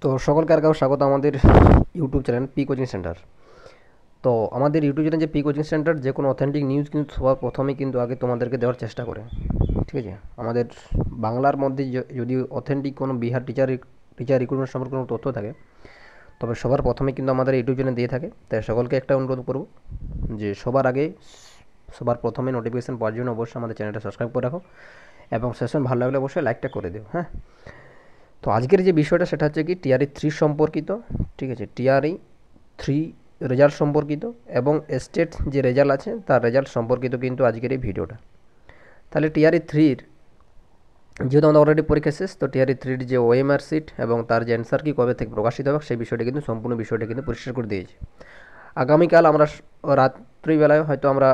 তো সকলকে আর কাউ স্বাগত আমাদের YouTube channel P coaching centre. তো আমাদের ইউটিউব চ্যানেল যে পি কোচিং সেন্টার যে কোনো অথেন্টিক নিউজ কিন্তু সবার প্রথমেই কিন্তু আগে তোমাদেরকে দেওয়ার চেষ্টা করে। ঠিক আছে, আমাদের বাংলার মধ্যে যদি অথেন্টিক কোনো বিহার টিচার রিক্রুটমেন্ট সম্পর্কে কোনো তথ্য থাকে, তবে সবার প্রথমে কিন্তু আমাদের ইউটিউব চ্যানেল দিয়ে থাকে। তাই সকলকে একটা অনুরোধ করব যে সবার আগে সবার প্রথমে নোটিফিকেশান পাওয়ার জন্য অবশ্যই আমাদের চ্যানেলটা সাবস্ক্রাইব করে রাখো এবং সেশন ভালো লাগলে অবশ্যই লাইকটা করে দিও। হ্যাঁ, তো আজকের যে বিষয়টা সেটা হচ্ছে কি টিআরই থ্রি সম্পর্কিত। ঠিক আছে, টিআরই থ্রি রেজাল্ট সম্পর্কিত এবং স্টেট যে রেজাল্ট আছে তার রেজাল্ট সম্পর্কিত কিন্তু আজকের এই ভিডিওটা। তাহলে টিআরই থ্রির যেহেতু আমাদের অলরেডি পরীক্ষা শেষ, তো টিআরই থ্রির যে ওএমআর সিট এবং তার যে অ্যান্সার কি কবে থেকে প্রকাশিত হবে সেই বিষয়টা কিন্তু সম্পূর্ণ বিষয়টা কিন্তু পরিষ্কার করে দিয়েছে। আগামীকাল আমরা রাত্রিবেলায় হয়তো আমরা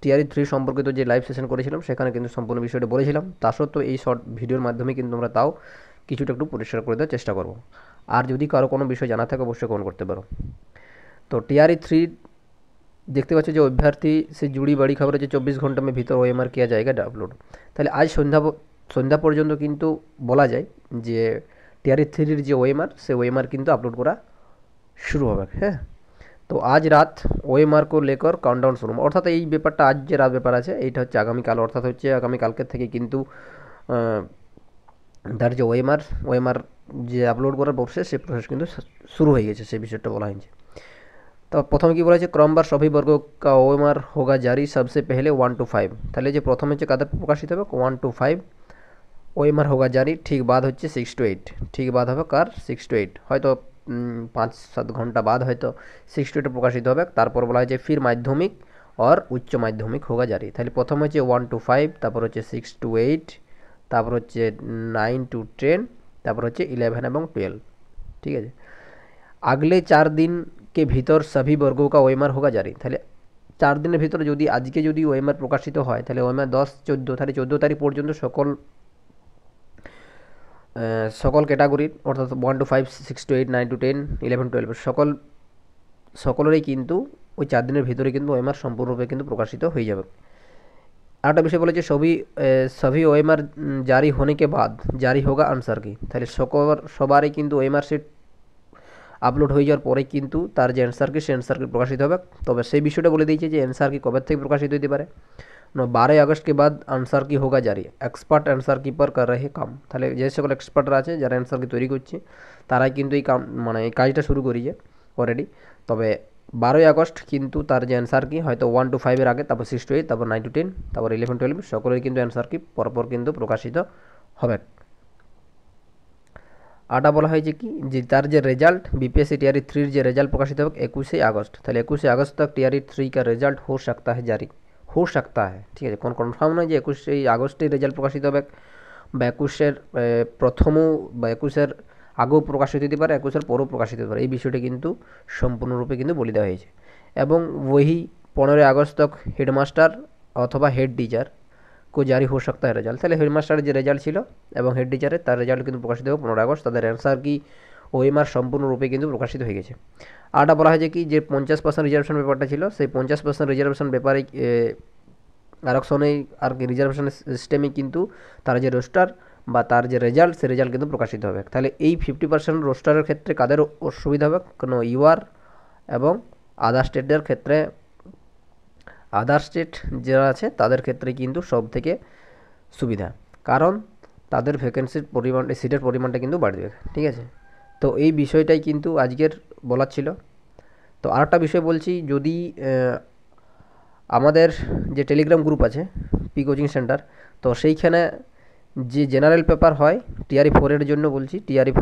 টিআরই থ্রি সম্পর্কিত যে লাইভ সেশন করেছিলাম সেখানে কিন্তু সম্পূর্ণ বিষয়টা বলেছিলাম। তা সত্ত্বেও এই শর্ট ভিডিওর মাধ্যমে কিন্তু আমরা তাও কিছুটা একটু পরিষ্কার করে দেওয়ার চেষ্টা করব। আর যদি কারো কোনো বিষয় জানা থাকে অবশ্যই কমেন্ট করতে পারো। তো टीआरई थ्री দেখতে পাচ্ছ যে অভ্যর্থী সে জুড়ি বাড়ি খবর যে 24 ঘন্টা में भीतर ওএমআর किया जाएगा ডাউনলোড। তাহলে আজ সন্ধ্যা পর্যন্ত কিন্তু বলা যায় যে টিআরই থ্রির যে ওএমআর সে ওএমআর কিন্তু আপলোড করা শুরু হবে। হ্যাঁ, তো আজ রাত ওএমআর को लेकर काउंटडाउन শুরু, অর্থাৎ এই ব্যাপারটা আজ যে রাত ব্যাপার আছে এইটা হচ্ছে আগামীকাল, অর্থাৎ হচ্ছে আগামীকালকের থেকে কিন্তু তার যে ওএমআর যে আপলোড করার প্রসেস সেই প্রসেস কিন্তু শুরু হয়ে গেছে, সেই বিষয়টা বলা হয়েছে। তো প্রথমে কি বলা হয়েছে क्रमवार सभी वर्गों का ओएमआर होगा जारी सबसे पहले 1 to 5। তাহলে যে প্রথমে হচ্ছে কাদের প্রকাশিত হবে 1 to 5 ওএমআর होगा जारी, ঠিক বাদ হচ্ছে 6 to 8, ঠিক বাদ হবে কার 6 to 8, হয়তো 5-7 ঘন্টা বাদ হয়তো 6 to 8 প্রকাশিত হবে। তারপর বলা হয়েছে ফির মাধ্যমিক और উচ্চ মাধ্যমিক होगा जारी। তাহলে প্রথম হচ্ছে 1 to 5, তারপর হচ্ছে 6 to 8, তারপর হচ্ছে 9 to 10, তারপর হচ্ছে 11 এবং 12। ঠিক আছে, আগলে 4 दिन के भीतर सभी वर्गों का ওএমআর होगा जारी। তাহলে 4 দিনের ভিতরে যদি আজকে যদি ওএমআর প্রকাশিত হয় তাহলে ওএমআর 10-14 তাহলে 14 তারিখ পর্যন্ত সকল ক্যাটাগরির অর্থাৎ 1 to 5, 6 to 8, 9 to 10, 11 to 12 সকলেরই কিন্তু ওই 4 দিনের ভিতরে কিন্তু ওএমআর সম্পূর্ণরূপে কিন্তু প্রকাশিত হয়ে যাবে। আরেকটা বিষয় বলেছে সবই ওএমআর জারি होने के बाद জারি होगा आंसर की। তাহলে সবারই কিন্তু ওএমআর শিট আপলোড হয়ে যাওয়ার পরে কিন্তু তার যে অ্যান্সার কি সে অ্যান্সার কি প্রকাশিত হবে। তবে সেই বিষয়টা বলে দিয়েছে যে অ্যান্সার কি কবে থেকে প্রকাশিত হতে পারে। 12 আগস্ট के बाद आंसर की होगा जारी, এক্সপার্ট অ্যান্সার কি পর কর রহে কাম। তাহলে যে সকল এক্সপার্টরা আছে যারা অ্যান্সার কি তৈরি করছে তারাই কিন্তু এই কাম মানে এই কাজটা শুরু করেছে অলরেডি। তবে 12 আগস্ট কিন্তু তার যে অ্যান্সার কি হয়তো 1 to 5-এর আগে, তারপর 6 to 8, তারপর 9 to 10, তারপর 11 to 12 সকলের কিন্তু অ্যান্সার কি পরপর কিন্তু প্রকাশিত হবে। আটা বলা হয়েছে কি যে তার যে রেজাল্ট बीपीएससी टीआरई थ्रीर যে রেজাল্ট প্রকাশিত হবে 21 আগস্ট। তাহলে 21 আগস্ট तक टीआरई थ्री का রেজাল্ট हो सकता है জারি, हो सकता है। ঠিক আছে, কোন কনফার্ম নয় যে 21 আগস্টেই রেজাল্ট প্রকাশিত হবে বা 21-এর প্রথমও বা 21-এর আগেও প্রকাশিত হতে পারে, 21-এর পরেও প্রকাশিত হতে পারে। এই বিষয়টা কিন্তু সম্পূর্ণরূপে কিন্তু বলে দেওয়া হয়েছে। এবং वही 15 আগস্ট तक হেডমাস্টার অথবা হেড টিচার को জারি हो सकता है রেজাল্ট। তাহলে হেডমাস্টারের যে রেজাল্ট ছিল এবং হেড টিচারের তার রেজাল্ট কিন্তু প্রকাশিত হবে 15 আগস্ট। তাদের অ্যান্সার কি ওএমআর সম্পূর্ণরূপে কিন্তু প্রকাশিত হয়ে গেছে। আরটা বলা হয়েছে কি যে 50% রিজার্ভেশন ব্যাপারটা ছিল সেই 50% রিজার্ভেশন ব্যাপারে আরক্ষণে আর কি রিজার্ভেশন সিস্টেমে কিন্তু তার যে রোস্টার বা তার যে রেজাল্ট সেই রেজাল্ট কিন্তু প্রকাশিত হবে। তাহলে এই 50% রোস্টারের ক্ষেত্রে কাদের অসুবিধা হবে, কোনো ইউআর এবং আদার স্টেটের ক্ষেত্রে আদার স্টেট যারা আছে তাদের ক্ষেত্রে কিন্তু সব থেকে সুবিধা, কারণ তাদের ভ্যাকেন্সির পরিমাণ সিটের পরিমাণটা কিন্তু বাড়বে। ঠিক আছে, তো এই বিষয়টাই কিন্তু আজকের বলার ছিল। তো আরেকটা বিষয় বলছি, যদি আমাদের যে টেলিগ্রাম গ্রুপ আছে পি কোচিং সেন্টার, তো সেইখানে যে জেনারেল পেপার হয় টিআরই ফোরের জন্য বলছি, টিআরই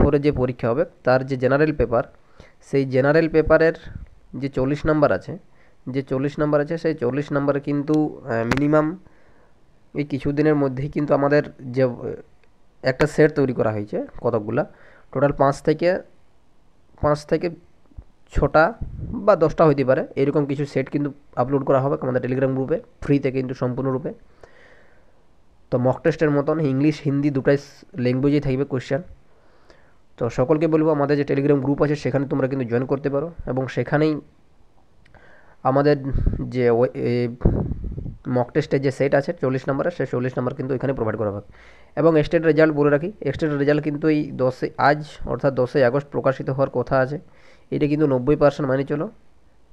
ফোরের যে পরীক্ষা হবে তার যে জেনারেল পেপার, সেই জেনারেল পেপারের যে 40 নম্বর আছে, সেই 40 নম্বরে কিন্তু মিনিমাম এই কিছুদিনের মধ্যেই কিন্তু আমাদের যে একটা সেট তৈরি করা হয়েছে কতকগুলা, টোটাল 5 থেকে 6টা বা 10টা হইতে পারে, এরকম কিছু সেট কিন্তু আপলোড করা হবে আমাদের টেলিগ্রাম গ্রুপে ফ্রিতে কিন্তু সম্পূর্ণরূপে। তো মক টেস্টের মতন ইংলিশ হিন্দি দুটাই ল্যাঙ্গুয়েজেই থাকবে কোয়েশ্চেন। তো সকলকে বলবো আমাদের যে টেলিগ্রাম গ্রুপ আছে সেখানে তোমরা কিন্তু জয়েন করতে পারো এবং সেখানেই আমাদের যে মক টেস্টের যে সেট আছে 40 নম্বরের, সেই 40 নম্বর কিন্তু এখানে প্রোভাইড করা হবে। এবং স্টেট রেজাল্ট বলে রাখি, স্টেট রেজাল্ট কিন্তু এই আজ অর্থাৎ 10ই আগস্ট প্রকাশিত হওয়ার কথা আছে। এটা কিন্তু 90% মানি চলো,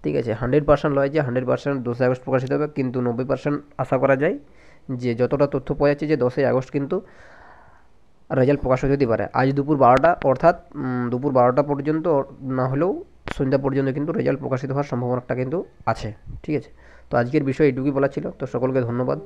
ঠিক আছে। 100% নয় যে 100% 10ই আগস্ট প্রকাশিত হবে, কিন্তু 90% আশা করা যায় যে যতটা তথ্য পাওয়া যাচ্ছে যে 10ই আগস্ট কিন্তু রেজাল্ট প্রকাশ হতে হতে পারে। আজ দুপুর 12টা অর্থাৎ দুপুর 12টা পর্যন্ত না হলেও সন্ধ্যা পর্যন্ত কিন্তু রেজাল্ট প্রকাশিত হওয়ার সম্ভাবনাটা কিন্তু আছে, ঠিক আছে। তো আজকের বিষয় এইটুকুই বলা ছিল। তো সকলকে ধন্যবাদ।